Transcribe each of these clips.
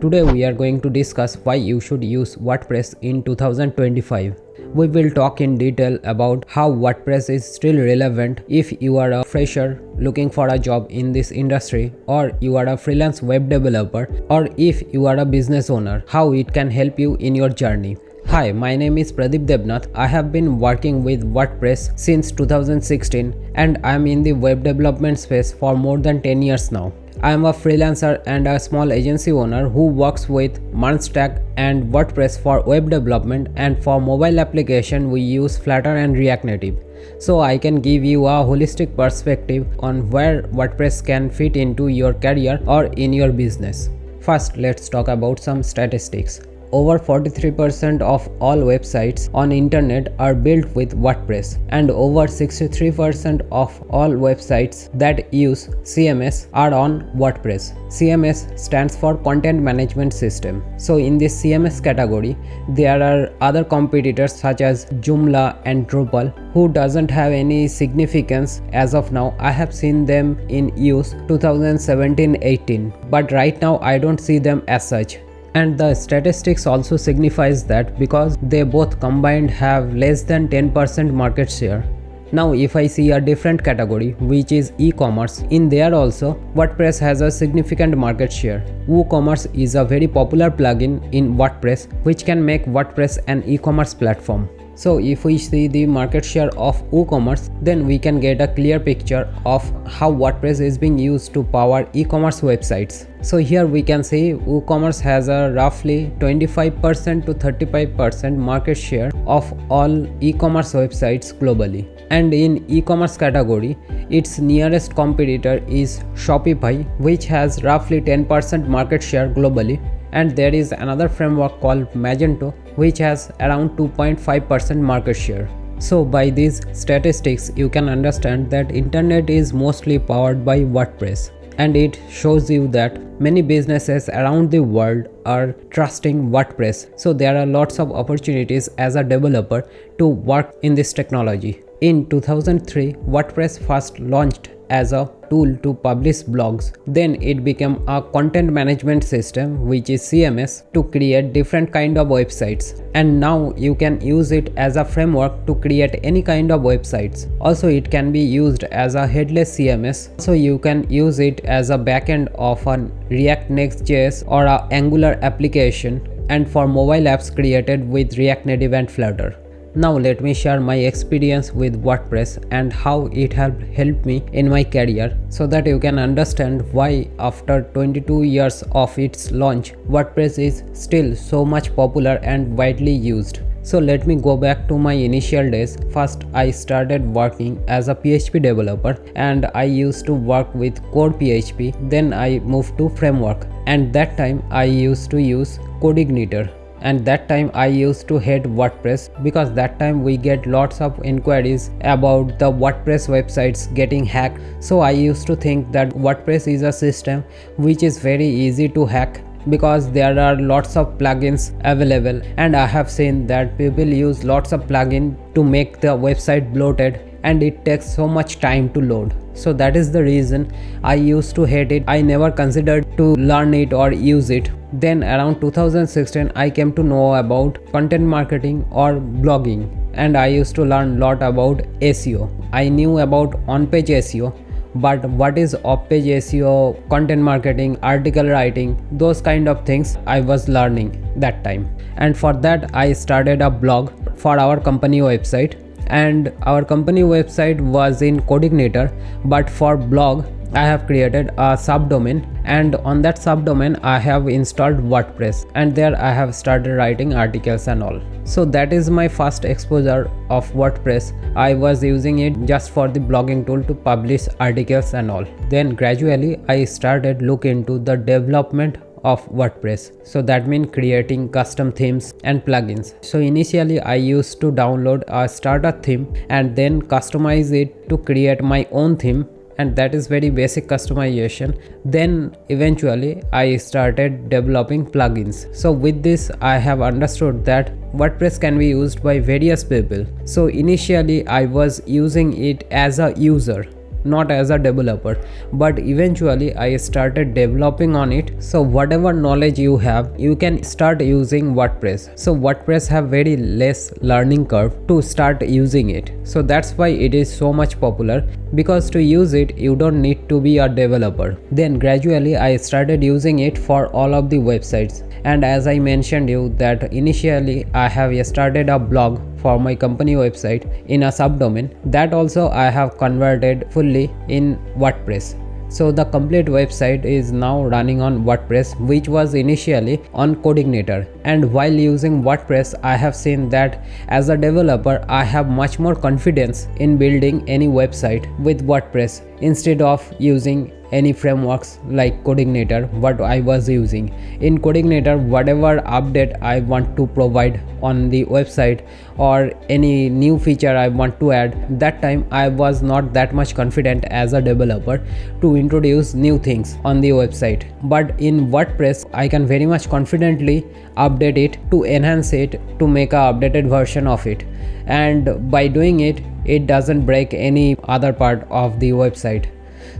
Today we are going to discuss why you should use WordPress in 2025. We will talk in detail about how WordPress is still relevant if you are a fresher looking for a job in this industry, or you are a freelance web developer, or if you are a business owner, how it can help you in your journey. Hi, my name is Pradeep Devnath. I have been working with WordPress since 2016 and I am in the web development space for more than 10 years now. I am a freelancer and a small agency owner who works with Stack and WordPress for web development, and for mobile application we use Flutter and React Native. So I can give you a holistic perspective on where WordPress can fit into your career or in your business. First, let's talk about some statistics. Over 43% of all websites on internet are built with WordPress, and over 63% of all websites that use CMS are on WordPress. CMS stands for Content Management System. So in this CMS category, there are other competitors such as Joomla and Drupal who doesn't have any significance as of now. I have seen them in use 2017-18, but right now I don't see them as such. And the statistics also signifies that because they both combined have less than 10% market share. Now if I see a different category, which is e-commerce, in there also WordPress has a significant market share. WooCommerce is a very popular plugin in WordPress which can make WordPress an e-commerce platform. So if we see the market share of WooCommerce, then we can get a clear picture of how WordPress is being used to power e-commerce websites. So here we can see WooCommerce has a roughly 25% to 35% market share of all e-commerce websites globally. And in e-commerce category, its nearest competitor is Shopify, which has roughly 10% market share globally. And there is another framework called Magento, which has around 2.5% market share. So by these statistics, you can understand that internet is mostly powered by WordPress. And it shows you that many businesses around the world are trusting WordPress. So there are lots of opportunities as a developer to work in this technology. In 2003, WordPress first launched as a tool to publish blogs. Then it became a content management system, which is CMS, to create different kind of websites. And now you can use it as a framework to create any kind of websites. Also it can be used as a headless CMS. So you can use it as a backend of a React Next.js or a Angular application, and for mobile apps created with React Native and Flutter. Now let me share my experience with WordPress and how it helped me in my career, so that you can understand why after 22 years of its launch, WordPress is still so much popular and widely used. So let me go back to my initial days. First, I started working as a PHP developer and I used to work with core PHP. Then I moved to framework, and that time I used to use Codeigniter. And that time I used to hate WordPress because that time we get lots of inquiries about the WordPress websites getting hacked. So I used to think that WordPress is a system which is very easy to hack because there are lots of plugins available, and I have seen that people use lots of plugins to make the website bloated and it takes so much time to load. So that is the reason I used to hate it. I never considered to learn it or use it. Then around 2016 I came to know about content marketing or blogging, and I used to learn a lot about SEO. I knew about on-page SEO, but what is off-page SEO, content marketing, article writing, those kind of things I was learning that time. And for that I started a blog for our company website. And our company website was in Codeigniter, but for blog I have created a subdomain, and on that subdomain I have installed WordPress, and there I have started writing articles and all. So that is my first exposure of WordPress. I was using it just for the blogging tool to publish articles and all. Then gradually I started look into the development of WordPress. So that means creating custom themes and plugins. So initially I used to download a starter theme and then customize it to create my own theme, and that is very basic customization. Then eventually I started developing plugins. So with this I have understood that WordPress can be used by various people. So initially I was using it as a user, not as a developer, but eventually I started developing on it. So whatever knowledge you have, you can start using WordPress. So WordPress have very less learning curve to start using it. So that's why it is so much popular, because to use it you don't need to be a developer. Then gradually I started using it for all of the websites, and as I mentioned you that initially I have started a blog for my company website in a subdomain, that also I have converted fully in WordPress. So the complete website is now running on WordPress, which was initially on Coordinator. And while using WordPress, I have seen that as a developer I have much more confidence in building any website with WordPress instead of using any frameworks like Coordinator what I was using. In Coordinator, whatever update I want to provide on the website or any new feature I want to add, that time I was not that much confident as a developer to introduce new things on the website. But in WordPress I can very much confidently update it, to enhance it, to make a updated version of it, and by doing it, it doesn't break any other part of the website.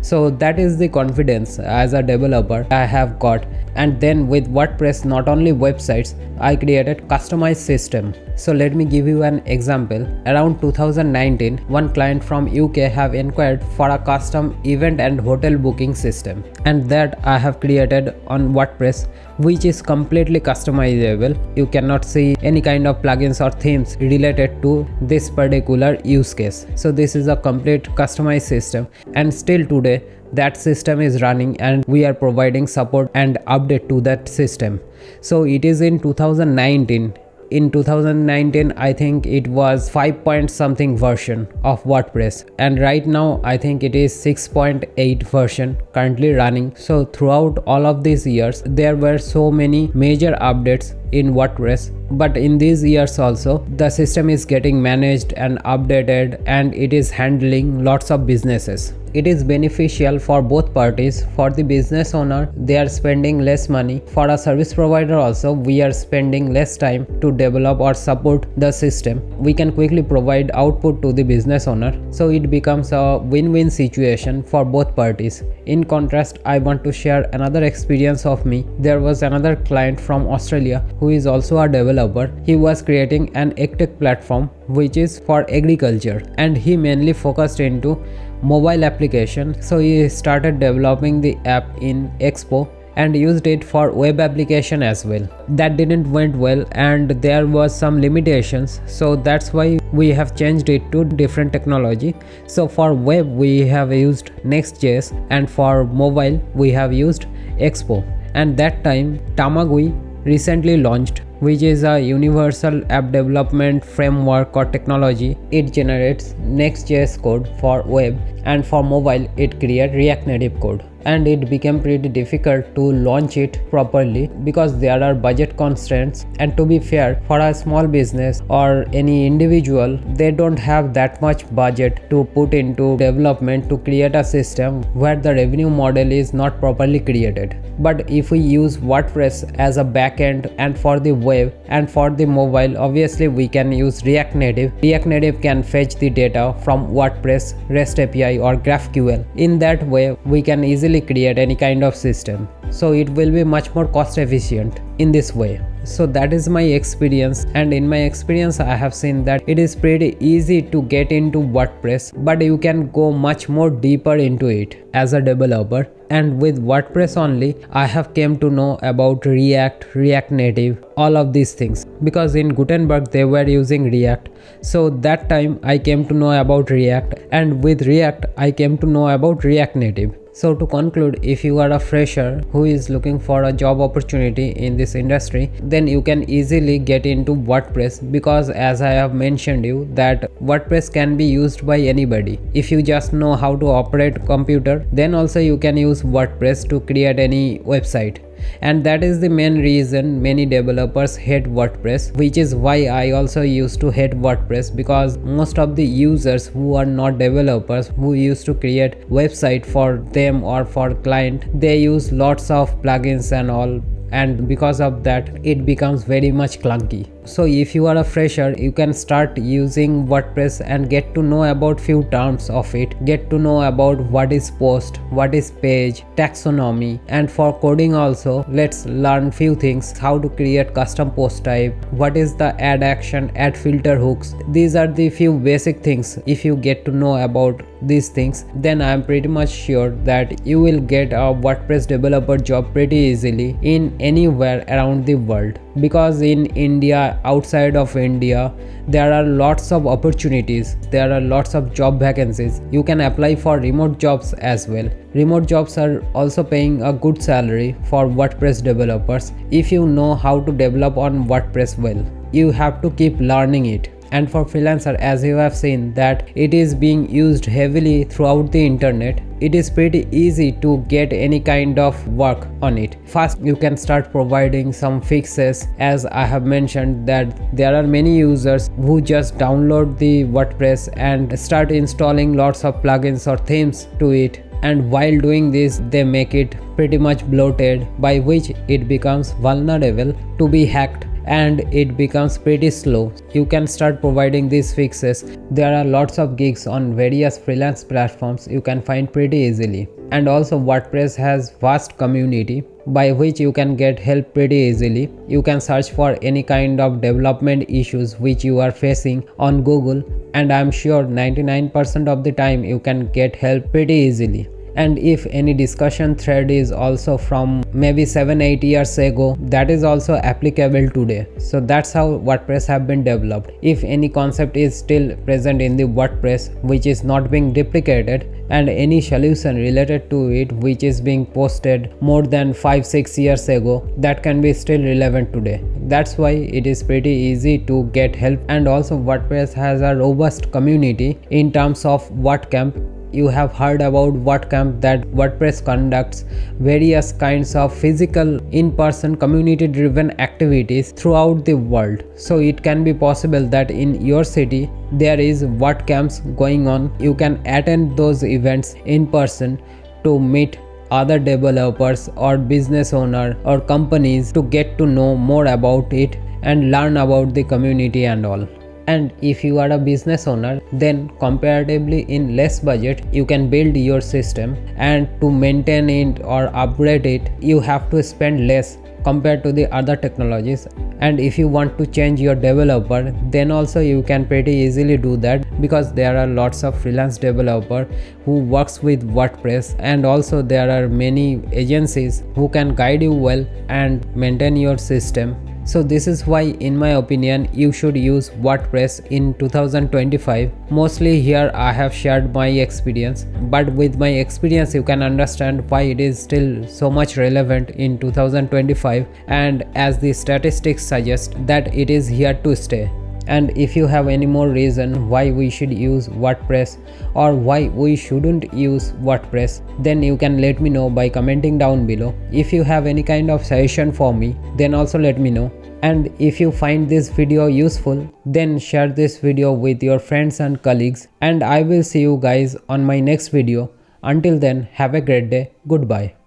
So that is the confidence as a developer I have got. And then with WordPress, not only websites, I created customized system. So let me give you an example. Around 2019, one client from UK have inquired for a custom event and hotel booking system, and that I have created on WordPress, which is completely customizable. You cannot see any kind of plugins or themes related to this particular use case. So this is a complete customized system, and still today that system is running and we are providing support and update to that system. So it is in 2019. In 2019 I think it was 5 point something version of WordPress, and right now I think it is 6.8 version currently running. So throughout all of these years there were so many major updates in WordPress, but in these years also the system is getting managed and updated, and it is handling lots of businesses. It is beneficial for both parties. For the business owner, they are spending less money. For a service provider also, we are spending less time to develop or support the system. We can quickly provide output to the business owner, so it becomes a win-win situation for both parties. In contrast, I want to share another experience of me. There was another client from Australia who is also a developer. He was creating an EdTech platform which is for agriculture, and he mainly focused into mobile application. So he started developing the app in Expo and used it for web application as well. That didn't went well, and there was some limitations, so that's why we have changed it to different technology. So for web we have used Next.js, and for mobile we have used Expo. And that time Tamagui recently launched, which is a universal app development framework or technology. It generates Next.js code for web, and for mobile it creates React Native code. And it became pretty difficult to launch it properly because there are budget constraints, and to be fair, for a small business or any individual, they don't have that much budget to put into development to create a system where the revenue model is not properly created. But if we use WordPress as a backend, and for the web and for the mobile, obviously we can use React Native. React Native can fetch the data from WordPress, REST API or GraphQL. In that way, we can easily create any kind of system, so it will be much more cost efficient in this way. So that is my experience, and in my experience I have seen that it is pretty easy to get into WordPress, but you can go much more deeper into it as a developer. And with WordPress only I have came to know about React, React Native, all of these things, because in Gutenberg they were using React. So that time I came to know about React, and with React I came to know about React Native. So to conclude, if you are a fresher who is looking for a job opportunity in this industry, then you can easily get into WordPress, because as I have mentioned you that WordPress can be used by anybody. If you just know how to operate computer, then also you can use WordPress to create any website. And that is the main reason many developers hate WordPress, which is why I also used to hate WordPress, because most of the users who are not developers, who used to create website for them or for client, they use lots of plugins and all, and because of that it becomes very much clunky. So if you are a fresher, you can start using WordPress and get to know about few terms of it, get to know about what is post, what is page, taxonomy, and for coding also let's learn few things: how to create custom post type, what is the add action, add filter hooks. These are the few basic things. If you get to know about these things, then I am pretty much sure that you will get a WordPress developer job pretty easily in anywhere around the world, because in India, outside of India, there are lots of opportunities, there are lots of job vacancies. You can apply for remote jobs as well. Remote jobs are also paying a good salary for WordPress developers if you know how to develop on WordPress well. You have to keep learning it. And for freelancer, as you have seen that it is being used heavily throughout the internet, it is pretty easy to get any kind of work on it. First, you can start providing some fixes. As I have mentioned that there are many users who just download the WordPress and start installing lots of plugins or themes to it, and while doing this they make it pretty much bloated, by which it becomes vulnerable to be hacked and it becomes pretty slow. You can start providing these fixes. There are lots of gigs on various freelance platforms you can find pretty easily. And also WordPress has vast community by which you can get help pretty easily. You can search for any kind of development issues which you are facing on Google, and I am sure 99% of the time you can get help pretty easily. And if any discussion thread is also from maybe 7-8 years ago, that is also applicable today. So that's how WordPress have been developed. If any concept is still present in the WordPress which is not being duplicated, and any solution related to it which is being posted more than 5-6 years ago, that can be still relevant today. That's why it is pretty easy to get help. And also WordPress has a robust community in terms of WordCamp. You have heard about WordCamp, that WordPress conducts various kinds of physical in-person community driven activities throughout the world. So it can be possible that in your city there is WordCamps going on. You can attend those events in person to meet other developers or business owner or companies to get to know more about it and learn about the community and all. And if you are a business owner, then comparatively in less budget you can build your system, and to maintain it or upgrade it you have to spend less compared to the other technologies. And if you want to change your developer, then also you can pretty easily do that, because there are lots of freelance developer who works with WordPress, and also there are many agencies who can guide you well and maintain your system. So this is why in my opinion you should use WordPress in 2025. Mostly here I have shared my experience, but with my experience you can understand why it is still so much relevant in 2025, and as the statistics suggest that it is here to stay. And if you have any more reason why we should use WordPress or why we shouldn't use WordPress, then you can let me know by commenting down below. If you have any kind of suggestion for me, then also let me know. And if you find this video useful, then share this video with your friends and colleagues, and I will see you guys on my next video. Until then, have a great day. Goodbye.